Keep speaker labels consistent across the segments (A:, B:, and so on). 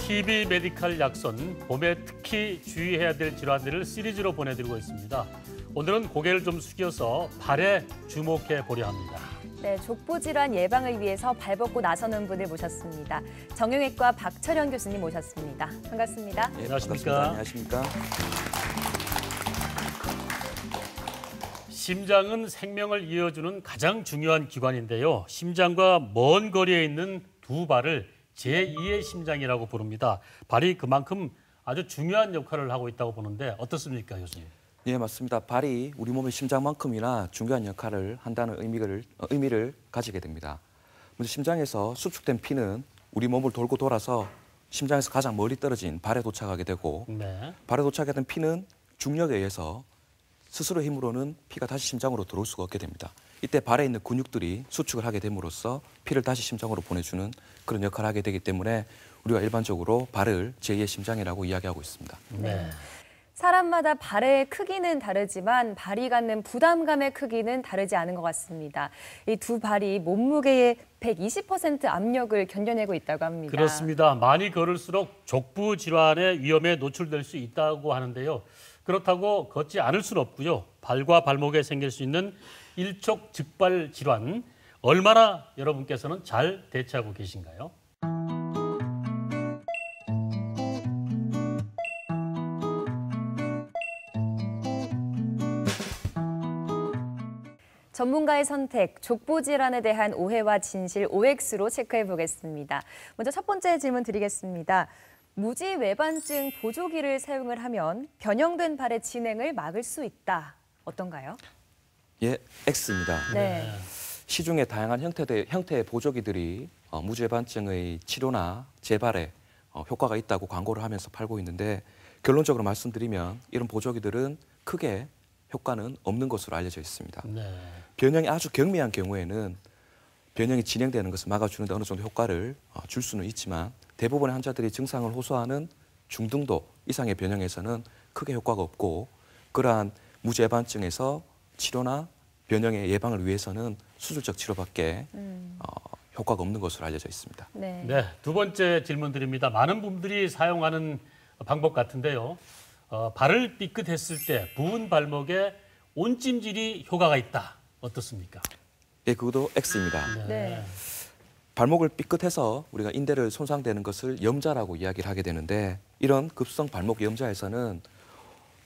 A: TB 메디칼 약선, 봄에 특히 주의해야 될 질환들을 시리즈로 보내드리고 있습니다. 오늘은 고개를 좀 숙여서 발에 주목해 보려 합니다.
B: 네, 족부 질환 예방을 위해서 발벗고 나서는 분을 모셨습니다. 정형외과 박철현 교수님 모셨습니다. 반갑습니다.
C: 네,
A: 안녕하십니까?
C: 안녕하십니까?
A: 심장은 생명을 이어주는 가장 중요한 기관인데요. 심장과 먼 거리에 있는 두 발을 제2의 심장이라고 부릅니다. 발이 그만큼 아주 중요한 역할을 하고 있다고 보는데 어떻습니까, 교수님?
C: 네, 맞습니다. 발이 우리 몸의 심장만큼이나 중요한 역할을 한다는 의미를 가지게 됩니다. 먼저 심장에서 수축된 피는 우리 몸을 돌고 돌아서 심장에서 가장 멀리 떨어진 발에 도착하게 되고 발에 도착하던 피는 중력에 의해서 스스로의 힘으로는 피가 다시 심장으로 들어올 수가 없게 됩니다. 이때 발에 있는 근육들이 수축을 하게 됨으로써 피를 다시 심장으로 보내주는 그런 역할을 하게 되기 때문에 우리가 일반적으로 발을 제2의 심장이라고 이야기하고 있습니다.
B: 네. 사람마다 발의 크기는 다르지만 발이 갖는 부담감의 크기는 다르지 않은 것 같습니다. 이 두 발이 몸무게의 120% 압력을 견뎌내고 있다고 합니다.
A: 그렇습니다. 많이 걸을수록 족부 질환의 위험에 노출될 수 있다고 하는데요. 그렇다고 걷지 않을 수는 없고요. 발과 발목에 생길 수 있는 일촉즉발 질환, 얼마나 여러분께서는 잘 대처하고 계신가요?
B: 전문가의 선택, 족부 질환에 대한 오해와 진실 OX로 체크해 보겠습니다. 먼저 첫 번째 질문 드리겠습니다. 무지외반증 보조기를 사용을 하면 변형된 발의 진행을 막을 수 있다. 어떤가요?
C: 예, X입니다.
B: 네.
C: 시중에 다양한 형태의 보조기들이 무지외반증의 치료나 재발에 효과가 있다고 광고를 하면서 팔고 있는데 결론적으로 말씀드리면 이런 보조기들은 크게 효과는 없는 것으로 알려져 있습니다. 변형이 아주 경미한 경우에는 변형이 진행되는 것을 막아주는데 어느 정도 효과를 줄 수는 있지만 대부분의 환자들이 증상을 호소하는 중등도 이상의 변형에서는 크게 효과가 없고 그러한 무지외반증에서 치료나 변형의 예방을 위해서는 수술적 치료밖에 효과가 없는 것으로 알려져 있습니다.
A: 네, 두 번째 질문 드립니다. 많은 분들이 사용하는 방법 같은데요. 발을 삐끗했을 때 부은 발목에 온찜질이 효과가 있다. 어떻습니까?
C: 예, 그것도 X입니다.
B: 네.
C: 발목을 삐끗해서 우리가 인대를 손상되는 것을 염자라고 이야기를 하게 되는데 이런 급성 발목 염자에서는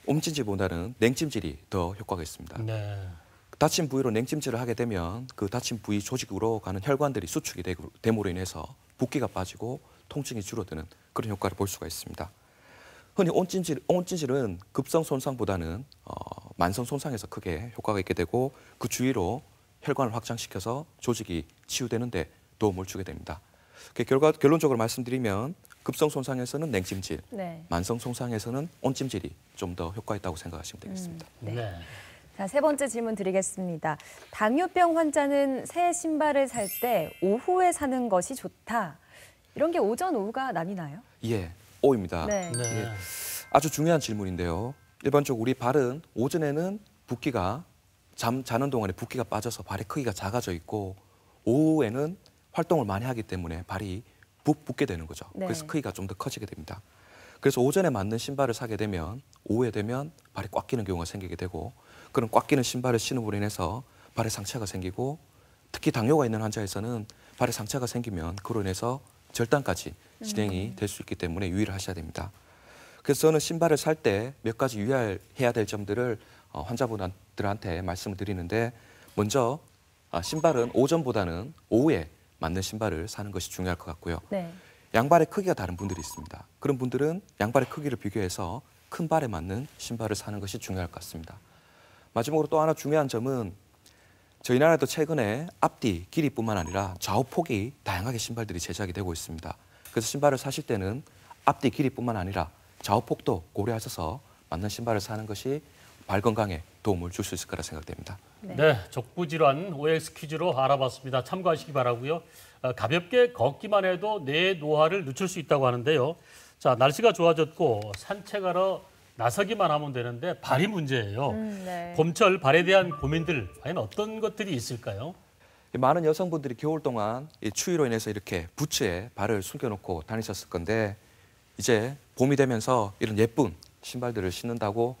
C: 온찜질보다는 냉찜질이 더 효과가 있습니다. 다친 부위로 냉찜질을 하게 되면 그 다친 부위 조직으로 가는 혈관들이 수축이 됨으로 인해서 붓기가 빠지고 통증이 줄어드는 그런 효과를 볼 수가 있습니다. 흔히 온찜질은 급성 손상보다는 만성 손상에서 크게 효과가 있게 되고 그 주위로 혈관을 확장시켜서 조직이 치유되는 데 도움을 주게 됩니다. 결론적으로 말씀드리면 급성 손상에서는 냉찜질, 만성 손상에서는 온찜질이 좀 더 효과 있다고 생각하시면 되겠습니다.
B: 자, 세 번째 질문 드리겠습니다. 당뇨병 환자는 새 신발을 살 때 오후에 사는 것이 좋다. 이런 게 오전, 오후가 나뉘나요?
C: 예, O입니다.
B: 네.
C: 예, 아주 중요한 질문인데요. 일반적으로 우리 발은 오전에는 붓기가 자는 동안에 붓기가 빠져서 발의 크기가 작아져 있고 오후에는 활동을 많이 하기 때문에 발이 붓게 되는 거죠. 그래서 크기가 좀 더 커지게 됩니다. 그래서 오전에 맞는 신발을 사게 되면 오후에 되면 발이 꽉 끼는 경우가 생기게 되고 그런 꽉 끼는 신발을 신음으로 인해서 발에 상처가 생기고 특히 당뇨가 있는 환자에서는 발에 상처가 생기면 그로 인해서 절단까지 진행이 될 수 있기 때문에 유의를 하셔야 됩니다. 그래서 저는 신발을 살 때 몇 가지 유의해야 될 점들을 환자분들한테 말씀을 드리는데 먼저 신발은 오전보다는 오후에 맞는 신발을 사는 것이 중요할 것 같고요. 양발의 크기가 다른 분들이 있습니다. 그런 분들은 양발의 크기를 비교해서 큰 발에 맞는 신발을 사는 것이 중요할 것 같습니다. 마지막으로 또 하나 중요한 점은 저희 나라에도 최근에 앞뒤 길이뿐만 아니라 좌우폭이 다양하게 신발들이 제작이 되고 있습니다. 그래서 신발을 사실 때는 앞뒤 길이뿐만 아니라 좌우폭도 고려하셔서 맞는 신발을 사는 것이 발 건강에 도움을 줄 수 있을 거라 생각됩니다.
A: 네, 족부 질환 OX 퀴즈로 알아봤습니다. 참고하시기 바라고요. 가볍게 걷기만 해도 뇌 노화를 늦출 수 있다고 하는데요. 자, 날씨가 좋아졌고 산책하러 나서기만 하면 되는데 발이 문제예요. 봄철 발에 대한 고민들 과연 어떤 것들이 있을까요?
C: 많은 여성분들이 겨울 동안 이 추위로 인해서 이렇게 부츠에 발을 숨겨놓고 다니셨을 건데 이제 봄이 되면서 이런 예쁜 신발들을 신는다고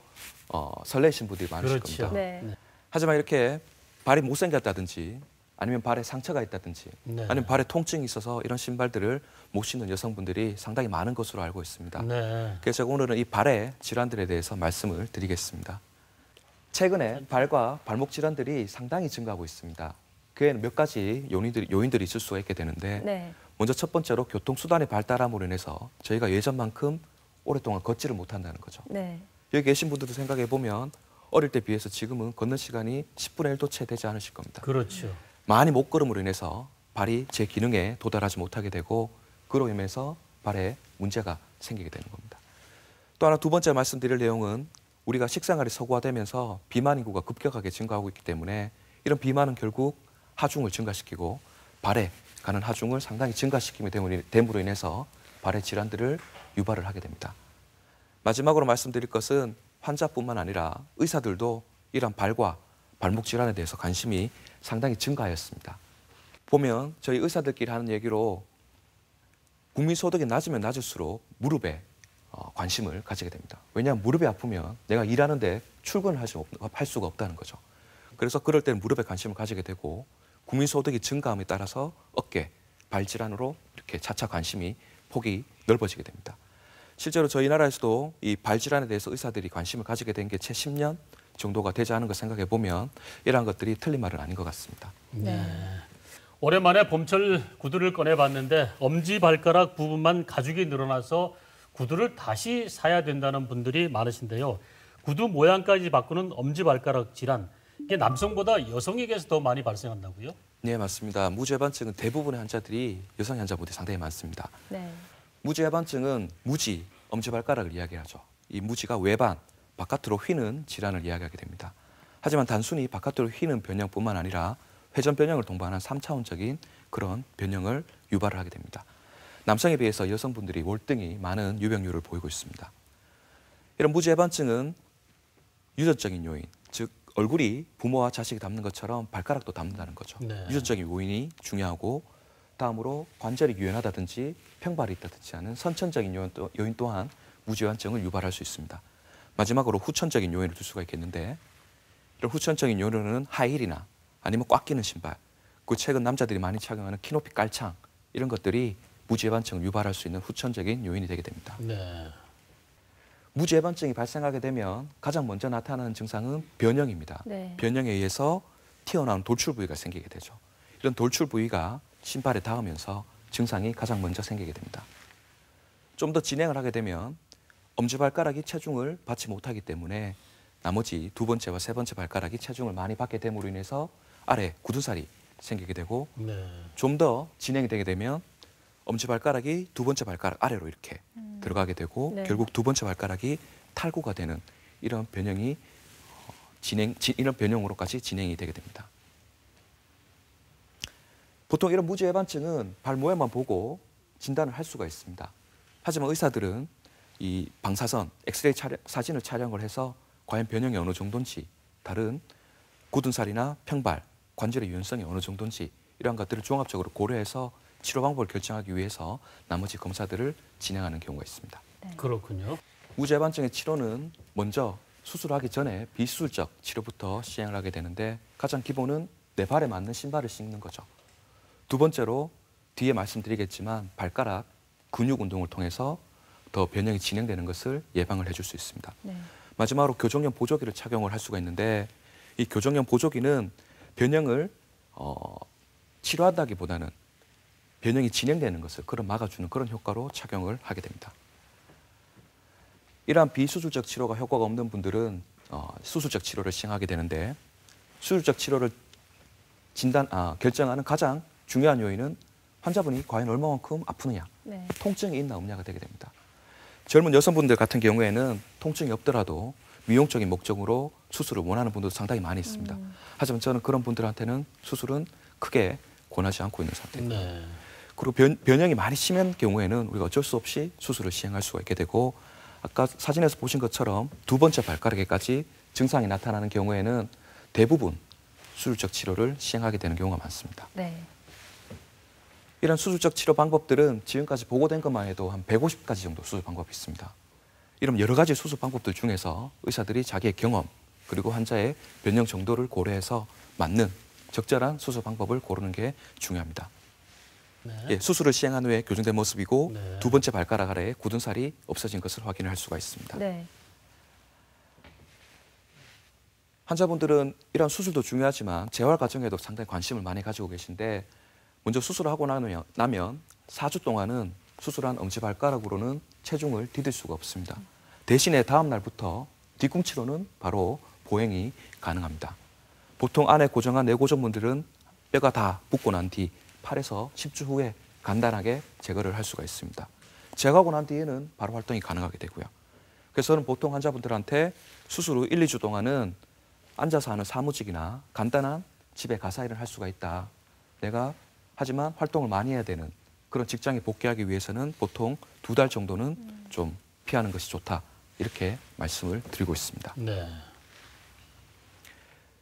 C: 설레신 분들이 많으실
A: 그렇죠.
C: 겁니다.
B: 네.
C: 하지만 이렇게 발이 못생겼다든지 아니면 발에 상처가 있다든지
A: 네.
C: 아니면 발에 통증이 있어서 이런 신발들을 못 신는 여성분들이 상당히 많은 것으로 알고 있습니다.
A: 네.
C: 그래서 제가 오늘은 이 발의 질환들에 대해서 말씀을 드리겠습니다. 최근에 발과 발목 질환들이 상당히 증가하고 있습니다. 그에는 몇 가지 요인들이 있을 수가 있게 되는데
B: 네.
C: 먼저 첫 번째로 교통수단의 발달함으로 인해서 저희가 예전만큼 오랫동안 걷지를 못한다는 거죠.
B: 네.
C: 여기 계신 분들도 생각해 보면 어릴 때 비해서 지금은 걷는 시간이 10분의 1도 채 되지 않으실 겁니다.
A: 그렇죠.
C: 많이 못 걸음으로 인해서 발이 제 기능에 도달하지 못하게 되고 그로 인해서 발에 문제가 생기게 되는 겁니다. 또 하나 두 번째 말씀드릴 내용은 우리가 식생활이 서구화되면서 비만 인구가 급격하게 증가하고 있기 때문에 이런 비만은 결국 하중을 증가시키고 발에 가는 하중을 상당히 증가시키게 됨으로 인해서 발의 질환들을 유발을 하게 됩니다. 마지막으로 말씀드릴 것은 환자뿐만 아니라 의사들도 이런 발과 발목 질환에 대해서 관심이 상당히 증가하였습니다. 보면 저희 의사들끼리 하는 얘기로 국민 소득이 낮으면 낮을수록 무릎에 관심을 가지게 됩니다. 왜냐하면 무릎이 아프면 내가 일하는데 출근을 할 수가 없다는 거죠. 그래서 그럴 때는 무릎에 관심을 가지게 되고 국민 소득이 증가함에 따라서 어깨, 발 질환으로 이렇게 차차 관심이 폭이 넓어지게 됩니다. 실제로 저희 나라에서도 이 발 질환에 대해서 의사들이 관심을 가지게 된 게 채 10년 정도가 되지 않은 걸 생각해 보면 이러한 것들이 틀린 말은 아닌 것 같습니다.
A: 네. 오랜만에 봄철 구두를 꺼내봤는데 엄지발가락 부분만 가죽이 늘어나서 구두를 다시 사야 된다는 분들이 많으신데요. 구두 모양까지 바꾸는 엄지발가락 질환, 이게 남성보다 여성에게서 더 많이 발생한다고요?
C: 네, 맞습니다. 무지해반증은 대부분의 환자들이 여성 환자분들이 상당히 많습니다.
B: 네.
C: 무지해반증은 무지, 엄지발가락을 이야기하죠. 이 무지가 외반, 바깥으로 휘는 질환을 이야기하게 됩니다. 하지만 단순히 바깥으로 휘는 변형뿐만 아니라 회전 변형을 동반한 3차원적인 그런 변형을 유발을 하게 됩니다. 남성에 비해서 여성분들이 월등히 많은 유병률을 보이고 있습니다. 이런 무지해반증은 유전적인 요인, 즉 얼굴이 부모와 자식이 닮는 것처럼 발가락도 닮는다는 거죠.
A: 네.
C: 유전적인 요인이 중요하고 다음으로 관절이 유연하다든지 평발이 있다든지 하는 선천적인 요인 또한 무지해반증을 유발할 수 있습니다. 마지막으로 후천적인 요인을 들 수가 있겠는데 이런 후천적인 요인은 하이힐이나 아니면 꽉 끼는 신발, 그 최근 남자들이 많이 착용하는 키높이 깔창 이런 것들이 무지해반증을 유발할 수 있는 후천적인 요인이 되게 됩니다.
A: 네.
C: 무지해반증이 발생하게 되면 가장 먼저 나타나는 증상은 변형입니다.
B: 네.
C: 변형에 의해서 튀어나온 돌출 부위가 생기게 되죠. 이런 돌출 부위가 신발에 닿으면서 증상이 가장 먼저 생기게 됩니다. 좀 더 진행을 하게 되면 엄지발가락이 체중을 받지 못하기 때문에 나머지 두 번째와 세 번째 발가락이 체중을 많이 받게 됨으로 인해서 아래 굳은살이 생기게 되고
A: 네.
C: 좀 더 진행이 되게 되면 엄지발가락이 두 번째 발가락 아래로 이렇게 들어가게 되고
B: 네.
C: 결국 두 번째 발가락이 탈구가 되는 이런 변형이 이런 변형으로까지 진행이 되게 됩니다. 보통 이런 무지해반증은 발 모양만 보고 진단을 할 수가 있습니다. 하지만 의사들은 이 방사선, 엑스레이 사진을 촬영을 해서 과연 변형이 어느 정도인지 다른 굳은살이나 평발, 관절의 유연성이 어느 정도인지 이러한 것들을 종합적으로 고려해서 치료 방법을 결정하기 위해서 나머지 검사들을 진행하는 경우가 있습니다.
A: 그렇군요.
C: 무지해반증의 치료는 먼저 수술하기 전에 비수술적 치료부터 시행을 하게 되는데 가장 기본은 내 발에 맞는 신발을 신는 거죠. 두 번째로 뒤에 말씀드리겠지만 발가락 근육 운동을 통해서 더 변형이 진행되는 것을 예방을 해줄 수 있습니다.
B: 네.
C: 마지막으로 교정용 보조기를 착용을 할 수가 있는데 이 교정용 보조기는 변형을 치료한다기보다는 변형이 진행되는 것을 막아주는 그런 효과로 착용을 하게 됩니다. 이러한 비수술적 치료가 효과가 없는 분들은 수술적 치료를 시행하게 되는데 수술적 치료를 결정하는 가장 중요한 요인은 환자분이 과연 얼마만큼 아프느냐,
B: 네.
C: 통증이 있나 없냐가 되게 됩니다. 젊은 여성분들 같은 경우에는 통증이 없더라도 미용적인 목적으로 수술을 원하는 분들도 상당히 많이 있습니다. 하지만 저는 그런 분들한테는 수술은 크게 권하지 않고 있는 상태입니다.
A: 네.
C: 그리고 변형이 많이 심한 경우에는 우리가 어쩔 수 없이 수술을 시행할 수가 있게 되고 아까 사진에서 보신 것처럼 두 번째 발가락에까지 증상이 나타나는 경우에는 대부분 수술적 치료를 시행하게 되는 경우가 많습니다.
B: 네.
C: 이런 수술적 치료 방법들은 지금까지 보고된 것만 해도 한 150가지 정도 수술 방법이 있습니다. 이런 여러 가지 수술 방법들 중에서 의사들이 자기의 경험 그리고 환자의 변형 정도를 고려해서 맞는 적절한 수술 방법을 고르는 게 중요합니다.
A: 네.
C: 예, 수술을 시행한 후에 교정된 모습이고
A: 네.
C: 두 번째 발가락 아래에 굳은 살이 없어진 것을 확인할 수가 있습니다.
B: 네.
C: 환자분들은 이런 수술도 중요하지만 재활 과정에도 상당히 관심을 많이 가지고 계신데 먼저 수술을 하고 나면 4주 동안은 수술한 엄지발가락으로는 체중을 디딜 수가 없습니다. 대신에 다음 날부터 뒤꿈치로는 바로 보행이 가능합니다. 보통 안에 고정한 뇌고정분들은 뼈가 다 붙고 난 뒤 8에서 10주 후에 간단하게 제거를 할 수가 있습니다. 제거하고 난 뒤에는 바로 활동이 가능하게 되고요. 그래서 저는 보통 환자분들한테 수술 후 1, 2주 동안은 앉아서 하는 사무직이나 간단한 집에 가사 일을 할 수가 있다. 내가 하지만 활동을 많이 해야 되는 그런 직장에 복귀하기 위해서는 보통 2달 정도는 좀 피하는 것이 좋다. 이렇게 말씀을 드리고 있습니다.
A: 네.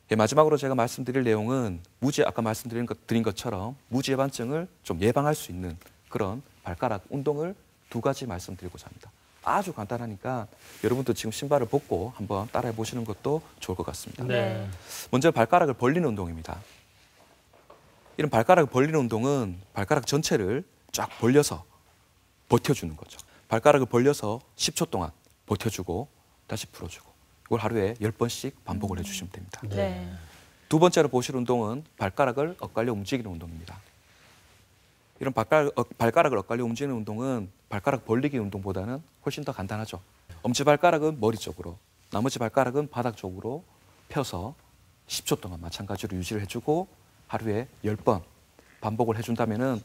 C: 예, 마지막으로 제가 말씀드릴 내용은 아까 말씀드린 것처럼 무지예반증을 좀 예방할 수 있는 그런 발가락 운동을 2가지 말씀드리고자 합니다. 아주 간단하니까 여러분도 지금 신발을 벗고 한번 따라해 보시는 것도 좋을 것 같습니다.
A: 네.
C: 먼저 발가락을 벌리는 운동입니다. 이런 발가락을 벌리는 운동은 발가락 전체를 쫙 벌려서 버텨주는 거죠. 발가락을 벌려서 10초 동안 버텨주고 다시 풀어주고 이걸 하루에 10번씩 반복을 해주시면 됩니다.
B: 네.
C: 두 번째로 보실 운동은 발가락을 엇갈려 움직이는 운동입니다. 이런 발가락을 엇갈려 움직이는 운동은 발가락 벌리기 운동보다는 훨씬 더 간단하죠. 엄지발가락은 머리 쪽으로, 나머지 발가락은 바닥 쪽으로 펴서 10초 동안 마찬가지로 유지를 해주고 하루에 10번 반복을 해준다면은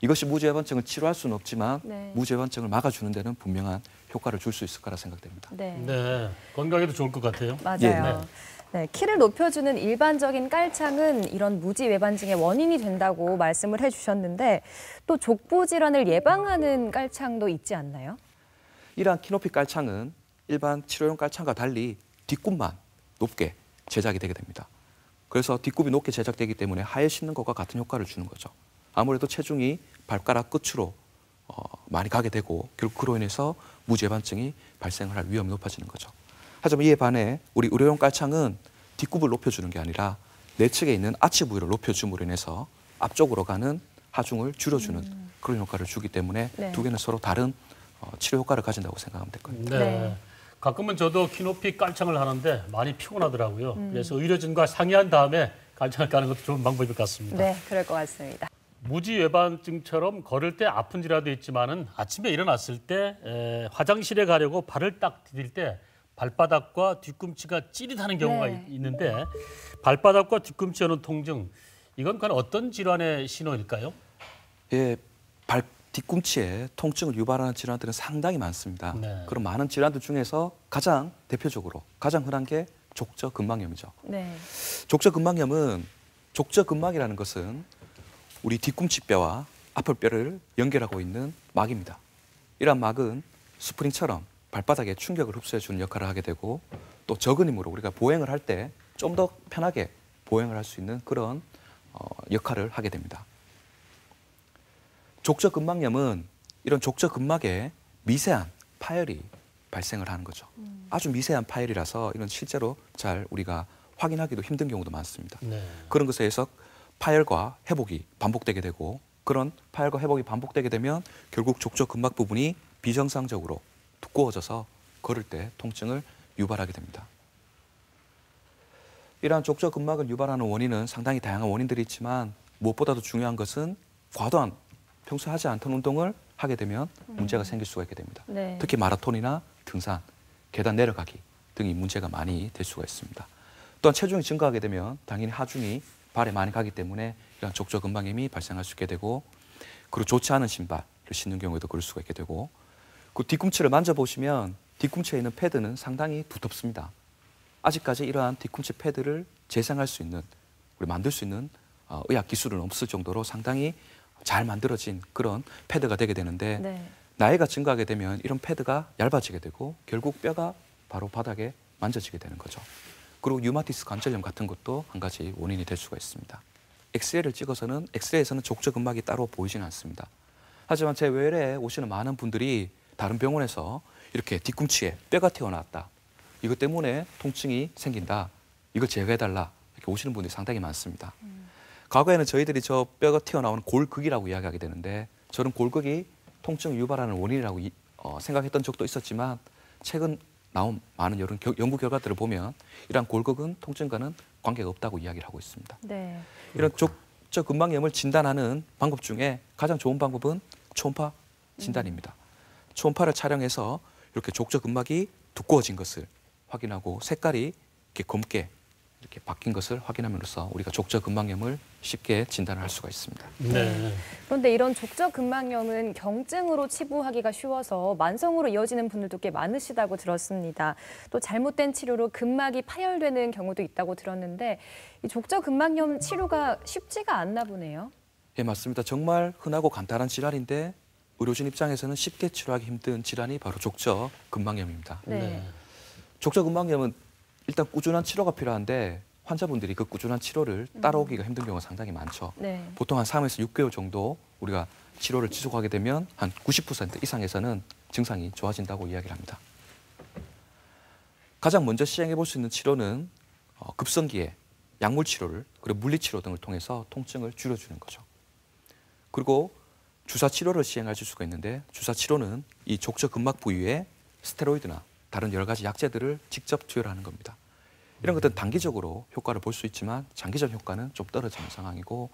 C: 이것이 무지예반증을 치료할 수는 없지만
B: 네.
C: 무지예반증을 막아주는 데는 분명한 효과를 줄 수 있을 거라 생각됩니다.
B: 네.
A: 네. 건강에도 좋을 것 같아요.
B: 맞아요.
A: 네.
B: 네, 키를 높여주는 일반적인 깔창은 이런 무지외반증의 원인이 된다고 말씀을 해주셨는데 또 족부 질환을 예방하는 깔창도 있지 않나요?
C: 이러한 키높이 깔창은 일반 치료용 깔창과 달리 뒷굽만 높게 제작이 되게 됩니다. 그래서 뒷굽이 높게 제작되기 때문에 하에 싣는 것과 같은 효과를 주는 거죠. 아무래도 체중이 발가락 끝으로 많이 가게 되고 결국 그로 인해서 무지예반증이 발생을 할 위험이 높아지는 거죠. 하지만 이에 반해 우리 의료용 깔창은 뒷굽을 높여주는 게 아니라 내측에 있는 아치 부위를 높여줌으로 인해서 앞쪽으로 가는 하중을 줄여주는 그런 효과를 주기 때문에
B: 네.
C: 두 개는 서로 다른 치료 효과를 가진다고 생각하면 될 겁니다.
A: 네.
B: 네.
A: 가끔은 저도 키높이 깔창을 하는데 많이 피곤하더라고요. 그래서 의료진과 상의한 다음에 깔창을 까는 것도 좋은 방법일 것 같습니다.
B: 네, 그럴 것 같습니다.
A: 무지외반증처럼 걸을 때 아픈 지라도 있지만은 아침에 일어났을 때 화장실에 가려고 발을 딱 디딜 때 발바닥과 뒤꿈치가 찌릿하는 경우가
B: 네.
A: 있는데 발바닥과 뒤꿈치 오는 통증 이건 과연 어떤 질환의 신호일까요?
C: 예, 뒤꿈치에 통증을 유발하는 질환들은 상당히 많습니다.
A: 네.
C: 그런 많은 질환들 중에서 가장 대표적으로 가장 흔한 게 족저근막염이죠.
B: 네.
C: 족저근막염은 족저근막이라는 것은 우리 뒤꿈치뼈와 앞을뼈를 연결하고 있는 막입니다. 이러한 막은 스프링처럼 발바닥에 충격을 흡수해주는 역할을 하게 되고 또 적은 힘으로 우리가 보행을 할 때 좀 더 편하게 보행을 할 수 있는 그런 역할을 하게 됩니다. 족저근막염은 이런 족저근막에 미세한 파열이 발생을 하는 거죠. 아주 미세한 파열이라서 이런 실제로 잘 우리가 확인하기도 힘든 경우도 많습니다.
A: 네.
C: 그런 것에 의해서 파열과 회복이 반복되게 되고 그런 파열과 회복이 반복되게 되면 결국 족저근막 부분이 비정상적으로 두꺼워져서 걸을 때 통증을 유발하게 됩니다. 이러한 족저근막을 유발하는 원인은 상당히 다양한 원인들이 있지만 무엇보다도 중요한 것은 과도한 평소에 하지 않던 운동을 하게 되면 문제가 생길 수가 있게 됩니다.
B: 네.
C: 특히 마라톤이나 등산, 계단 내려가기 등이 문제가 많이 될 수가 있습니다. 또한 체중이 증가하게 되면 당연히 하중이 발에 많이 가기 때문에 이런 족저근막염이 발생할 수 있게 되고 그리고 좋지 않은 신발을 신는 경우에도 그럴 수가 있게 되고 그 뒤꿈치를 만져보시면 뒤꿈치에 있는 패드는 상당히 두텁습니다. 아직까지 이러한 뒤꿈치 패드를 재생할 수 있는 우리 만들 수 있는 의학 기술은 없을 정도로 상당히 잘 만들어진 그런 패드가 되게 되는데
B: 네.
C: 나이가 증가하게 되면 이런 패드가 얇아지게 되고 결국 뼈가 바로 바닥에 만져지게 되는 거죠. 그리고 류마티스 관절염 같은 것도 한 가지 원인이 될 수가 있습니다. 엑스레이를 찍어서는 엑스레이에서는 족저근막이 따로 보이지는 않습니다. 하지만 제 외래에 오시는 많은 분들이 다른 병원에서 이렇게 뒤꿈치에 뼈가 튀어나왔다. 이것 때문에 통증이 생긴다. 이걸 제거해달라. 이렇게 오시는 분들이 상당히 많습니다. 과거에는 저희들이 저 뼈가 튀어나오는 골극이라고 이야기하게 되는데 저는 골극이 통증을 유발하는 원인이라고 생각했던 적도 있었지만 최근 나온 많은 여러 연구 결과들을 보면 이러한 골극은 통증과는 관계가 없다고 이야기를 하고 있습니다.
B: 네.
C: 이런 족저근막염을 진단하는 방법 중에 가장 좋은 방법은 초음파 진단입니다. 초음파를 촬영해서 이렇게 족저근막이 두꺼워진 것을 확인하고 색깔이 이렇게 검게 이렇게 바뀐 것을 확인함으로써 우리가 족저근막염을 쉽게 진단을 할 수가 있습니다.
A: 네.
B: 그런데 이런 족저근막염은 경증으로 치부하기가 쉬워서 만성으로 이어지는 분들도 꽤 많으시다고 들었습니다. 또 잘못된 치료로 근막이 파열되는 경우도 있다고 들었는데 이 족저근막염 치료가 쉽지가 않나 보네요.
C: 예, 맞습니다. 정말 흔하고 간단한 질환인데 의료진 입장에서는 쉽게 치료하기 힘든 질환이 바로 족저근막염입니다.
B: 네.
C: 족저근막염은 일단 꾸준한 치료가 필요한데 환자분들이 그 꾸준한 치료를 따라오기가 힘든 경우가 상당히 많죠.
B: 네.
C: 보통 한 3에서 6개월 정도 우리가 치료를 지속하게 되면 한 90% 이상에서는 증상이 좋아진다고 이야기를 합니다. 가장 먼저 시행해 볼 수 있는 치료는 급성기에 약물 치료를 그리고 물리 치료 등을 통해서 통증을 줄여주는 거죠. 그리고 주사 치료를 시행하실 수가 있는데 주사 치료는 이 족저근막 부위에 스테로이드나 다른 여러 가지 약제들을 직접 투여하는 겁니다. 이런 것들은 단기적으로 효과를 볼 수 있지만 장기적 효과는 좀 떨어지는 상황이고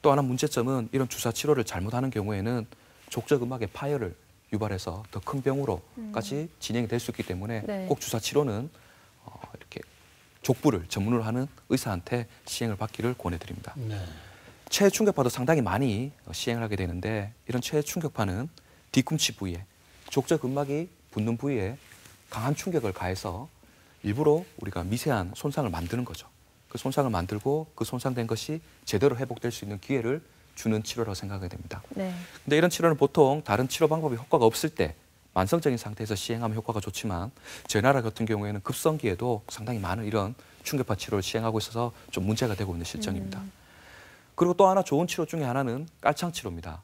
C: 또 하나 문제점은 이런 주사 치료를 잘못하는 경우에는 족저근막의 파열을 유발해서 더 큰 병으로까지 진행이 될 수 있기 때문에
B: 네.
C: 꼭 주사 치료는 이렇게 족부를 전문으로 하는 의사한테 시행을 받기를 권해드립니다.
A: 네.
C: 체해 충격파도 상당히 많이 시행을 하게 되는데 이런 체해 충격파는 뒤꿈치 부위에 족저근막이 붙는 부위에 강한 충격을 가해서 일부러 우리가 미세한 손상을 만드는 거죠. 그 손상을 만들고 그 손상된 것이 제대로 회복될 수 있는 기회를 주는 치료라고 생각하게 됩니다.
B: 네.
C: 근데 이런 치료는 보통 다른 치료 방법이 효과가 없을 때 만성적인 상태에서 시행하면 효과가 좋지만 저희 나라 같은 경우에는 급성기에도 상당히 많은 이런 충격파 치료를 시행하고 있어서 좀 문제가 되고 있는 실정입니다. 그리고 또 하나 좋은 치료 중에 하나는 깔창 치료입니다.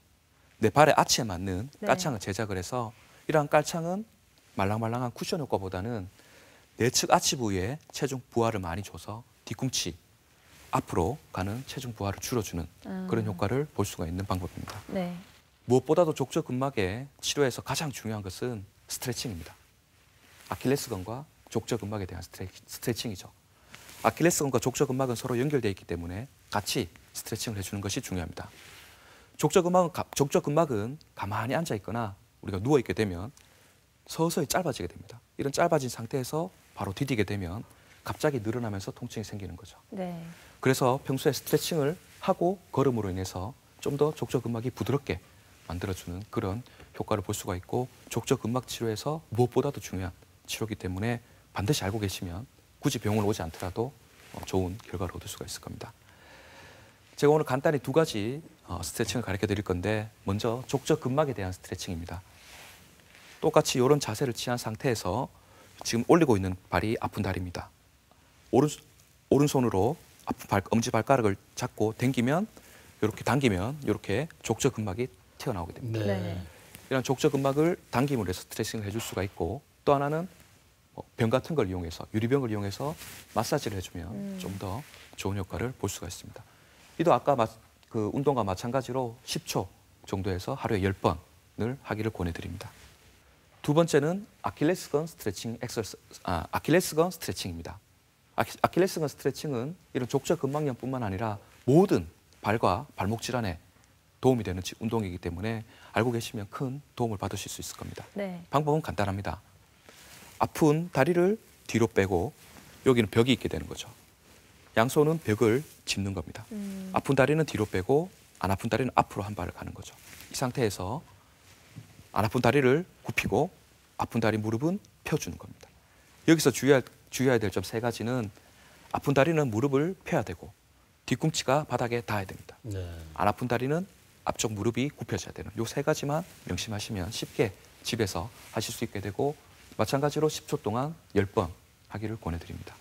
C: 내 발의 아치에 맞는
B: 네.
C: 깔창을 제작을 해서 이러한 깔창은 말랑말랑한 쿠션 효과보다는 내측 아치 부위에 체중 부하를 많이 줘서 뒤꿈치 앞으로 가는 체중 부하를 줄여주는 그런 효과를 볼 수가 있는 방법입니다.
B: 네.
C: 무엇보다도 족저근막의 치료에서 가장 중요한 것은 스트레칭입니다. 아킬레스건과 족저근막에 대한 스트레칭이죠. 아킬레스건과 족저근막은 서로 연결되어 있기 때문에 같이 스트레칭을 해주는 것이 중요합니다. 족저근막은 가만히 앉아 있거나 우리가 누워 있게 되면 서서히 짧아지게 됩니다. 이런 짧아진 상태에서 바로 디디게 되면 갑자기 늘어나면서 통증이 생기는 거죠.
B: 네.
C: 그래서 평소에 스트레칭을 하고 걸음으로 인해서 좀 더 족저근막이 부드럽게 만들어주는 그런 효과를 볼 수가 있고 족저근막 치료에서 무엇보다도 중요한 치료이기 때문에 반드시 알고 계시면 굳이 병원 오지 않더라도 좋은 결과를 얻을 수가 있을 겁니다. 제가 오늘 간단히 두 가지 스트레칭을 가르쳐 드릴 건데 먼저 족저근막에 대한 스트레칭입니다. 똑같이 이런 자세를 취한 상태에서 지금 올리고 있는 발이 아픈 다리입니다. 오른손으로 아픈 엄지발가락을 잡고 당기면 이렇게 족저근막이 튀어나오게 됩니다.
B: 네.
C: 이런 족저근막을 당김으로 해서 스트레칭을 해줄 수가 있고 또 하나는 병 같은 걸 이용해서 유리병을 이용해서 마사지를 해주면 좀 더 좋은 효과를 볼 수가 있습니다. 이도 아까 그 운동과 마찬가지로 10초 정도에서 하루에 10번을 하기를 권해드립니다. 두 번째는 아킬레스건 스트레칭입니다. 아킬레스건 스트레칭은 이런 족저근막염뿐만 아니라 모든 발과 발목 질환에 도움이 되는 운동이기 때문에 알고 계시면 큰 도움을 받으실 수 있을 겁니다.
B: 네.
C: 방법은 간단합니다. 아픈 다리를 뒤로 빼고 여기는 벽이 있게 되는 거죠. 양손은 벽을 짚는 겁니다. 아픈 다리는 뒤로 빼고 안 아픈 다리는 앞으로 한 발을 가는 거죠. 이 상태에서 안 아픈 다리를 굽히고 아픈 다리 무릎은 펴주는 겁니다. 여기서 주의해야 될 점 세 가지는 아픈 다리는 무릎을 펴야 되고 뒤꿈치가 바닥에 닿아야 됩니다.
A: 네.
C: 안 아픈 다리는 앞쪽 무릎이 굽혀져야 되는 이 세 가지만 명심하시면 쉽게 집에서 하실 수 있게 되고 마찬가지로 10초 동안 10번 하기를 권해드립니다.